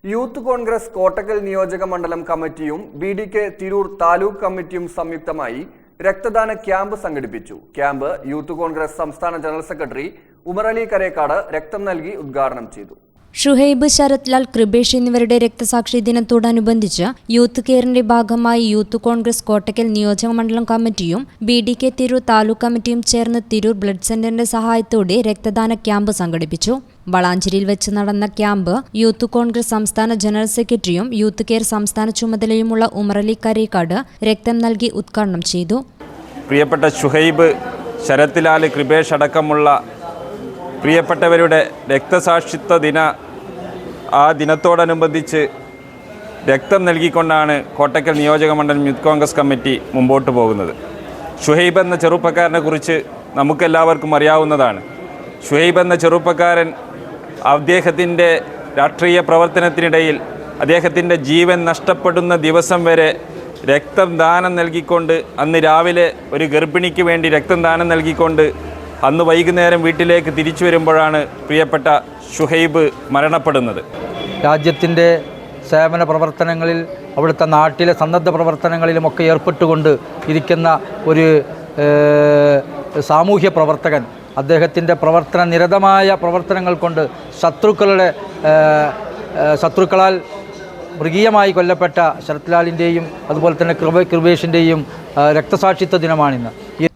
Youth Congress Kottakkal നിയോജക മണ്ഡലം കമ്മിറ്റിയും ബി.ഡി.കെ. തിരൂർ താലൂക്ക് കമ്മിറ്റിയും സംയുക്തമായി രക്തദാന ക്യാമ്പ് സംഘടിപ്പിച്ചു. ക്യാമ്പ് യൂത്ത് കോൺഗ്രസ് സംസ്ഥാന ജനറൽ സെക്രട്ടറി ഉമർ അലി കരേക്കാട് രക്തം നൽകി ഉദ്ഘാടനം ചെയ്തു. ഷുഹൈബ്, ശരത് ലാൽ, കൃപേഷ് എന്നിവരുടെ രക്തസാക്ഷി ദിനത്തോടനുബന്ധിച്ച് യൂത്ത് കെയറിന്റെ ഭാഗമായി യൂത്ത് കോൺഗ്രസ് കോട്ടക്കൽ നിയോജക മണ്ഡലം കമ്മിറ്റിയും ബി.ഡി.കെ. തിരൂർ താലൂക്ക് കമ്മിറ്റിയും ചേർന്ന് തിരൂർ ബ്ലഡ് സെന്ററിന്റെ സഹായത്തോടെ രക്തദാന ക്യാമ്പ് സംഘടിപ്പിച്ചു. വളാഞ്ചേരിയിൽ വെച്ച് നടന്ന ക്യാമ്പ് യൂത്ത് കോൺഗ്രസ് സംസ്ഥാന ജനറൽ സെക്രട്ടറിയും യൂത്ത് കെയർ സംസ്ഥാന ചുമതലയുമുള്ള ഉമർ അലി കരേക്കാട് രക്തം നൽകി ഉദ്ഘാടനം ചെയ്തു. പ്രിയപ്പെട്ട ഷുഹൈബ്, ശരത് ലാൽ, കൃപേഷ് അടക്കമുള്ള പ്രിയപ്പെട്ടവരുടെ രക്തസാക്ഷിത്വ ആ ദിനത്തോടനുബന്ധിച്ച് രക്തം നൽകിക്കൊണ്ടാണ് കോട്ടക്കൽ നിയോജക മണ്ഡലം യൂത്ത് കോൺഗ്രസ് കമ്മിറ്റി മുമ്പോട്ട് പോകുന്നത്. ഷുഹൈബ് എന്ന ചെറുപ്പക്കാരനെ കുറിച്ച് നമുക്കെല്ലാവർക്കും അറിയാവുന്നതാണ്. ഷുഹൈബ് എന്ന ചെറുപ്പക്കാരൻ അദ്ദേഹത്തിൻ്റെ രാഷ്ട്രീയ പ്രവർത്തനത്തിനിടയിൽ അദ്ദേഹത്തിൻ്റെ ജീവൻ നഷ്ടപ്പെടുന്ന ദിവസം വരെ രക്തം ദാനം നൽകിക്കൊണ്ട്, അന്ന് രാവിലെ ഒരു ഗർഭിണിക്ക് വേണ്ടി രക്തം ദാനം നൽകിക്കൊണ്ട് അന്ന് വൈകുന്നേരം വീട്ടിലേക്ക് തിരിച്ചു വരുമ്പോഴാണ് പ്രിയപ്പെട്ട ഷുഹൈബ് മരണപ്പെടുന്നത്. രാജ്യത്തിൻ്റെ സേവന പ്രവർത്തനങ്ങളിൽ, അവിടുത്തെ നാട്ടിലെ സന്നദ്ധ പ്രവർത്തനങ്ങളിലുമൊക്കെ ഏർപ്പെട്ടുകൊണ്ട് ഇരിക്കുന്ന ഒരു സാമൂഹ്യ പ്രവർത്തകൻ, അദ്ദേഹത്തിൻ്റെ നിരതമായ പ്രവർത്തനങ്ങൾ കൊണ്ട് ശത്രുക്കളാൽ മൃഗീയമായി കൊല്ലപ്പെട്ട ശരത് ലാലിൻ്റെയും അതുപോലെ തന്നെ കൃപേഷിൻ്റെയും രക്തസാക്ഷിത്വ ദിനമാണിന്ന്.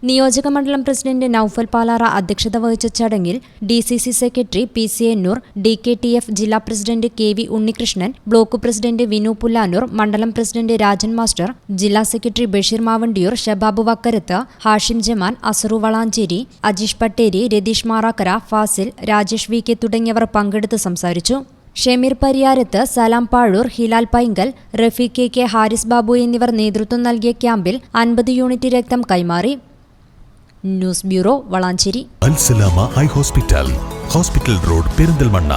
നിയോജക മണ്ഡലം പ്രസിഡന്റ് നൌഫൽ പാലാറ അധ്യക്ഷത വഹിച്ച ചടങ്ങിൽ DCC secretary PC Ennur, DKTF ജില്ലാ president KV Unnikrishnan, block president Vinu Pullanur, മണ്ഡലം പ്രസിഡന്റ് രാജൻ മാസ്റ്റർ, ജില്ലാ സെക്രട്ടറി ബഷീർ മാവണ്ടിയൂർ, ഷബാബ് വക്കരത്ത്, ഹാഷിം ജമാൻ, അസറു വളാഞ്ചേരി, അജീഷ് പട്ടേരി, രതീഷ് മാറാക്കര, ഫാസിൽ, രാജേഷ് VK തുടങ്ങിയവർ പങ്കെടുത്ത് സംസാരിച്ചു. ഷമീർ പരിയാരത്ത്, സലാം പാഴൂർ, ഹിലാൽ പൈങ്കൽ, റഫീഖ് KK, ഹാരിസ് ബാബു എന്നിവർ നേതൃത്വം നൽകിയ ക്യാമ്പിൽ 50 യൂണിറ്റ് രക്തം കൈമാറി. News bureau, Valanchery. Al Salama high hospital road, Perinthalmanna.